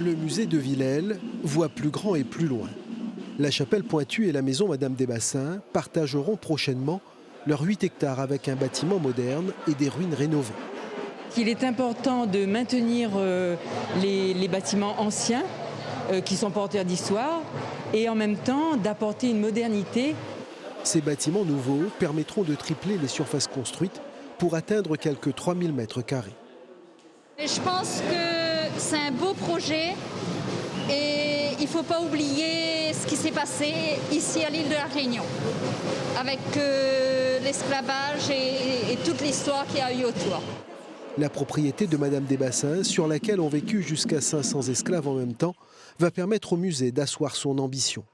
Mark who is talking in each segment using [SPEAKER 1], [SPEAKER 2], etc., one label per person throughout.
[SPEAKER 1] Le musée de Villèle voit plus grand et plus loin. La chapelle Pointue et la maison Madame des Bassins partageront prochainement leurs 8 hectares avec un bâtiment moderne et des ruines rénovées.
[SPEAKER 2] Il est important de maintenir les bâtiments anciens qui sont porteurs d'histoire et en même temps d'apporter une modernité.
[SPEAKER 1] Ces bâtiments nouveaux permettront de tripler les surfaces construites pour atteindre quelques 3000 mètres carrés.
[SPEAKER 3] Je pense que c'est un beau projet et il ne faut pas oublier ce qui s'est passé ici à l'île de la Réunion avec l'esclavage et toute l'histoire qu'il y a eu autour.
[SPEAKER 1] La propriété de Madame des Bassins, sur laquelle ont vécu jusqu'à 500 esclaves en même temps, va permettre au musée d'asseoir son ambition.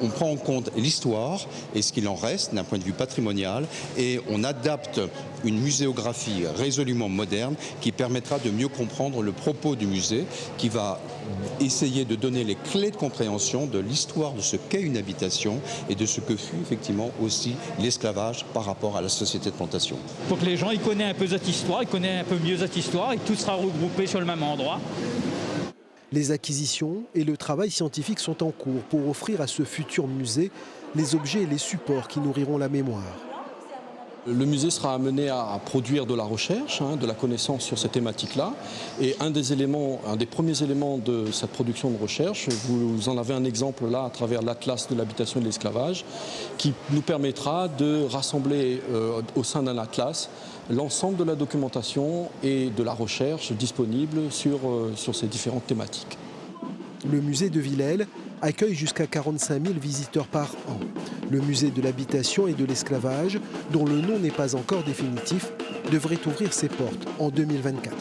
[SPEAKER 4] On prend en compte l'histoire et ce qu'il en reste d'un point de vue patrimonial et on adapte une muséographie résolument moderne qui permettra de mieux comprendre le propos du musée, qui va essayer de donner les clés de compréhension de l'histoire de ce qu'est une habitation et de ce que fut effectivement aussi l'esclavage par rapport à la société de plantation.
[SPEAKER 5] Pour que les gens ils connaissent un peu cette histoire, ils connaissent un peu mieux cette histoire et que tout sera regroupé sur le même endroit.
[SPEAKER 1] Les acquisitions et le travail scientifique sont en cours pour offrir à ce futur musée les objets et les supports qui nourriront la mémoire.
[SPEAKER 6] Le musée sera amené à produire de la recherche, de la connaissance sur ces thématiques-là. Et un des premiers éléments de cette production de recherche, vous en avez un exemple là à travers l'Atlas de l'habitation et de l'esclavage, qui nous permettra de rassembler au sein d'un atlas l'ensemble de la documentation et de la recherche disponible sur ces différentes thématiques.
[SPEAKER 1] Le musée de Villèle accueille jusqu'à 45 000 visiteurs par an. Le musée de l'habitation et de l'esclavage, dont le nom n'est pas encore définitif, devrait ouvrir ses portes en 2024.